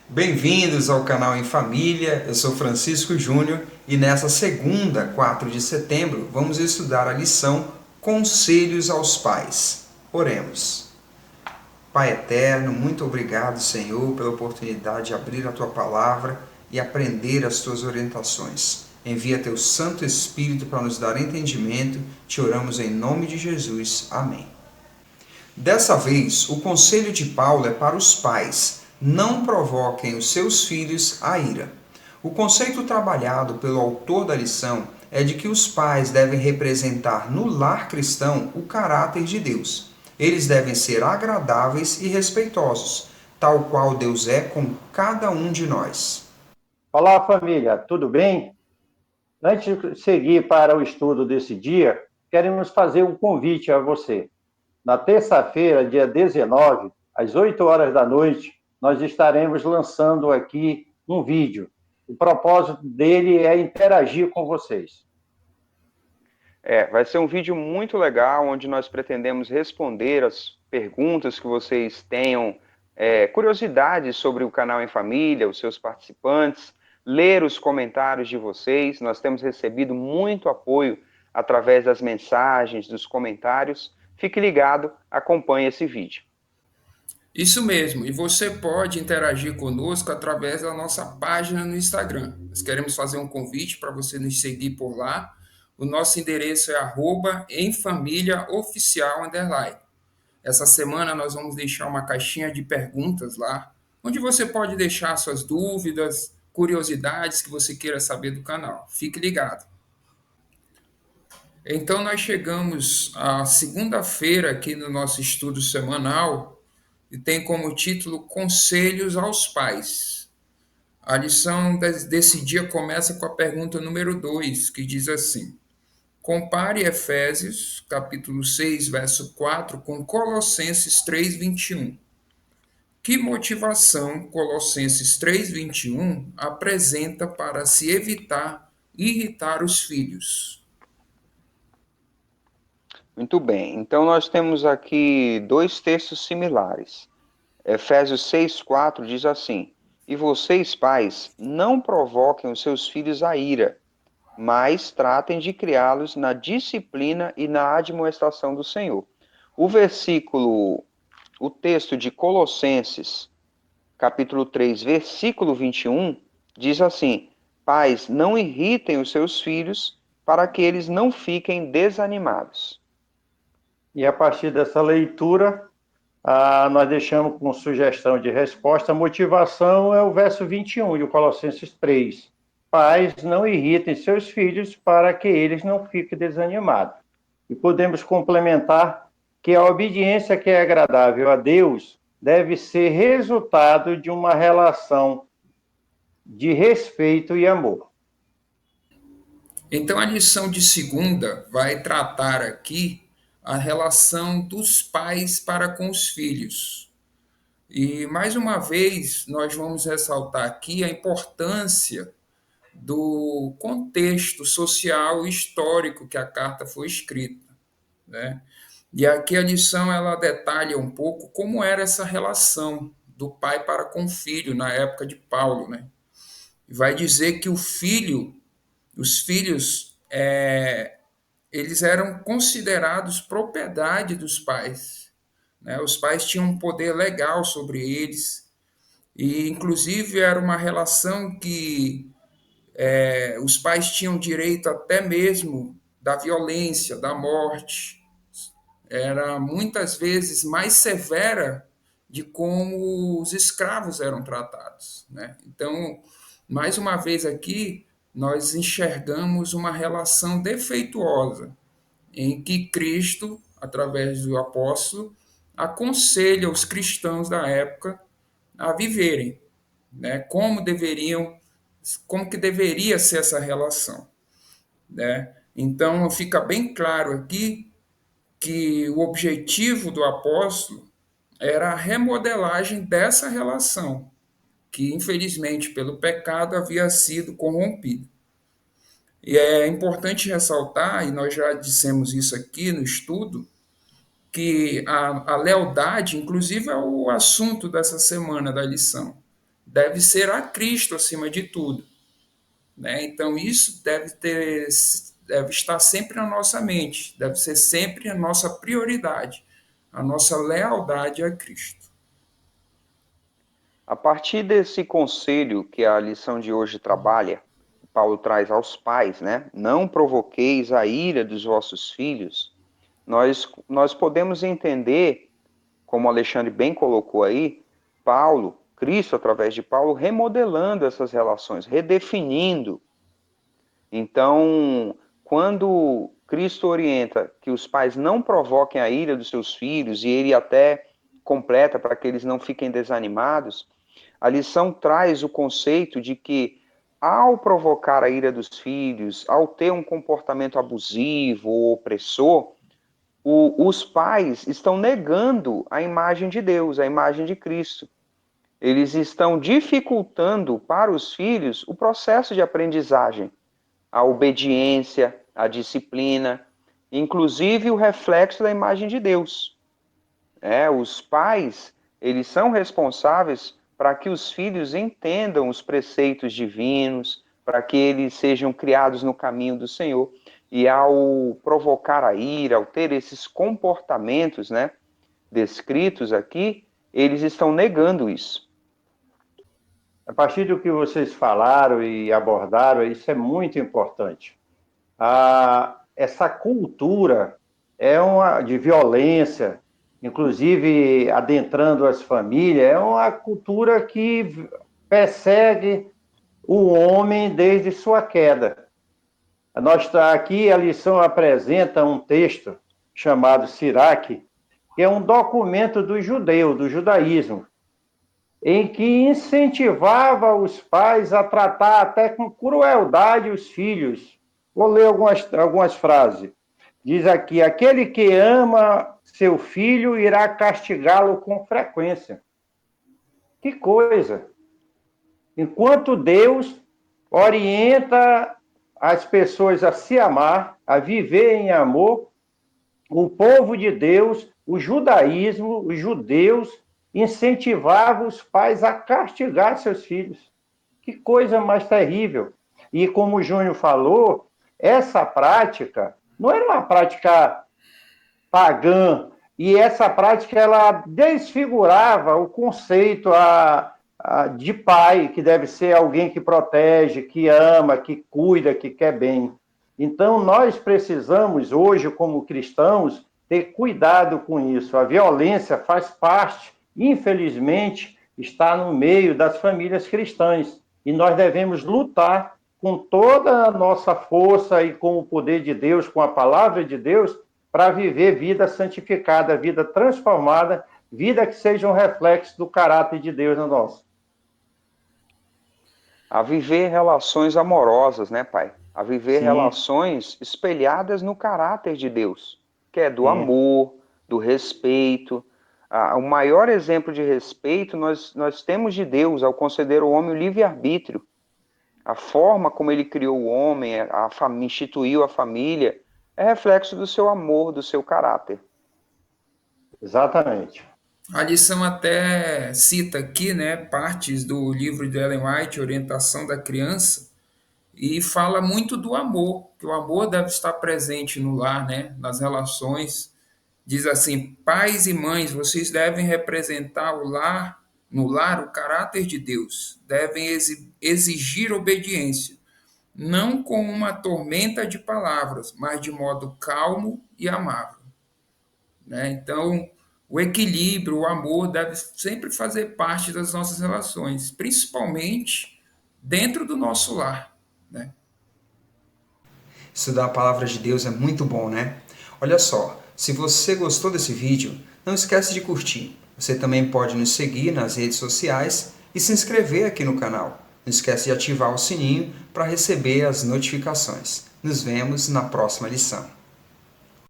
Bem-vindos ao canal Em Família, eu sou Francisco Júnior e nessa segunda, 4 de setembro, vamos estudar a lição Conselhos aos Pais. Oremos. Pai eterno, muito obrigado, Senhor, pela oportunidade de abrir a Tua Palavra e aprender as Tuas orientações. Envia Teu Santo Espírito para nos dar entendimento. Te oramos em nome de Jesus. Amém. Dessa vez, o conselho de Paulo é para os pais: não provoquem os seus filhos à ira. O conceito trabalhado pelo autor da lição é de que os pais devem representar no lar cristão o caráter de Deus. Eles devem ser agradáveis e respeitosos, tal qual Deus é com cada um de nós. Olá, família, tudo bem? Antes de seguir para o estudo desse dia, queremos fazer um convite a você. Na terça-feira, dia 19, às 8 horas da noite, nós estaremos lançando aqui um vídeo. O propósito dele é interagir com vocês. Vai ser um vídeo muito legal, onde nós pretendemos responder as perguntas que vocês tenham, curiosidades sobre o canal Em Família, os seus participantes, ler os comentários de vocês. Nós temos recebido muito apoio através das mensagens, dos comentários. Fique ligado, acompanhe esse vídeo. Isso mesmo, e você pode interagir conosco através da nossa página no Instagram. Nós queremos fazer um convite para você nos seguir por lá. O nosso endereço é @emfamiliaoficial_. Essa semana nós vamos deixar uma caixinha de perguntas lá, onde você pode deixar suas dúvidas, curiosidades que você queira saber do canal. Fique ligado. Então nós chegamos à segunda-feira aqui no nosso estudo semanal e tem como título Conselhos aos Pais. A lição desse dia começa com a pergunta número 2, que diz assim: compare Efésios, capítulo 6, verso 4, com Colossenses 3:21. Que motivação Colossenses 3:21 apresenta para se evitar irritar os filhos? Muito bem, então nós temos aqui dois textos similares. Efésios 6,4 diz assim: E vocês, pais, não provoquem os seus filhos à ira, mas tratem de criá-los na disciplina e na admoestação do Senhor. O texto de Colossenses, capítulo 3, versículo 21, diz assim: Pais, não irritem os seus filhos, para que eles não fiquem desanimados. E a partir dessa leitura, nós deixamos com sugestão de resposta. A motivação é o verso 21 de Colossenses 3. Pais, não irritem seus filhos para que eles não fiquem desanimados. E podemos complementar que a obediência que é agradável a Deus deve ser resultado de uma relação de respeito e amor. Então a lição de segunda vai tratar aqui a relação dos pais para com os filhos. E mais uma vez nós vamos ressaltar aqui a importância do contexto social e histórico que a carta foi escrita, né? E aqui a lição ela detalha um pouco como era essa relação do pai para com o filho na época de Paulo, né? Vai dizer que os filhos, eles eram considerados propriedade dos pais, né? Os pais tinham um poder legal sobre eles e, inclusive, era uma relação que os pais tinham direito até mesmo da violência, da morte. Era muitas vezes mais severa de como os escravos eram tratados, né? Então, mais uma vez aqui, nós enxergamos uma relação defeituosa em que Cristo, através do apóstolo, aconselha os cristãos da época a viverem, né? Como que deveria ser essa relação, né? Então fica bem claro aqui que o objetivo do apóstolo era a remodelagem dessa relação, que infelizmente pelo pecado havia sido corrompida. E é importante ressaltar, e nós já dissemos isso aqui no estudo, que a lealdade, inclusive, é o assunto dessa semana da lição. deve ser a Cristo acima de tudo, né? Então isso deve estar sempre na nossa mente, deve ser sempre a nossa prioridade, a nossa lealdade a Cristo. A partir desse conselho que a lição de hoje trabalha, Paulo traz aos pais, né? Não provoqueis a ira dos vossos filhos. Nós podemos entender, como o Alexandre bem colocou aí, Paulo, Cristo, através de Paulo, remodelando essas relações, redefinindo. Então, quando Cristo orienta que os pais não provoquem a ira dos seus filhos, e ele até completa para que eles não fiquem desanimados, a lição traz o conceito de que, ao provocar a ira dos filhos, ao ter um comportamento abusivo ou opressor, os pais estão negando a imagem de Deus, a imagem de Cristo. Eles estão dificultando para os filhos o processo de aprendizagem, a obediência, a disciplina, inclusive o reflexo da imagem de Deus. Os pais, eles são responsáveis para que os filhos entendam os preceitos divinos, para que eles sejam criados no caminho do Senhor. E ao provocar a ira, ao ter esses comportamentos, né, descritos aqui, eles estão negando isso. A partir do que vocês falaram e abordaram, isso é muito importante. Essa cultura de violência, inclusive adentrando as famílias, é uma cultura que persegue o homem desde sua queda. Aqui a lição apresenta um texto chamado Siraque, que é um documento do judaísmo, em que incentivava os pais a tratar até com crueldade os filhos. Vou ler algumas frases. Diz aqui: aquele que ama seu filho irá castigá-lo com frequência. Que coisa! Enquanto Deus orienta as pessoas a se amar, a viver em amor, o povo de Deus, o judaísmo, os judeus, incentivavam os pais a castigar seus filhos. Que coisa mais terrível! E como o Júnior falou, essa prática não era uma prática pagã, e essa prática ela desfigurava o conceito de pai, que deve ser alguém que protege, que ama, que cuida, que quer bem. Então, nós precisamos, hoje, como cristãos, ter cuidado com isso. A violência faz parte, infelizmente, está no meio das famílias cristãs. E nós devemos lutar com toda a nossa força e com o poder de Deus, com a palavra de Deus, para viver vida santificada, vida transformada, vida que seja um reflexo do caráter de Deus na nossa. A viver relações amorosas, né, pai? A viver Sim. relações espelhadas no caráter de Deus, que é do Sim. amor, do respeito. O maior exemplo de respeito nós temos de Deus ao conceder ao homem o livre-arbítrio. A forma como ele criou o homem, instituiu a família, é reflexo do seu amor, do seu caráter. Exatamente. A lição até cita aqui, né, partes do livro de Ellen White, Orientação da Criança, e fala muito do amor, que o amor deve estar presente no lar, né, nas relações. Diz assim: pais e mães, vocês devem representar no lar o caráter de Deus, devem exigir obediência, não com uma tormenta de palavras, mas de modo calmo e amável. Né? Então, o equilíbrio, o amor deve sempre fazer parte das nossas relações, principalmente dentro do nosso lar. Né? Estudar a palavra de Deus é muito bom, né? Olha só, se você gostou desse vídeo, não esquece de curtir. Você também pode nos seguir nas redes sociais e se inscrever aqui no canal. Não esquece de ativar o sininho para receber as notificações. Nos vemos na próxima lição.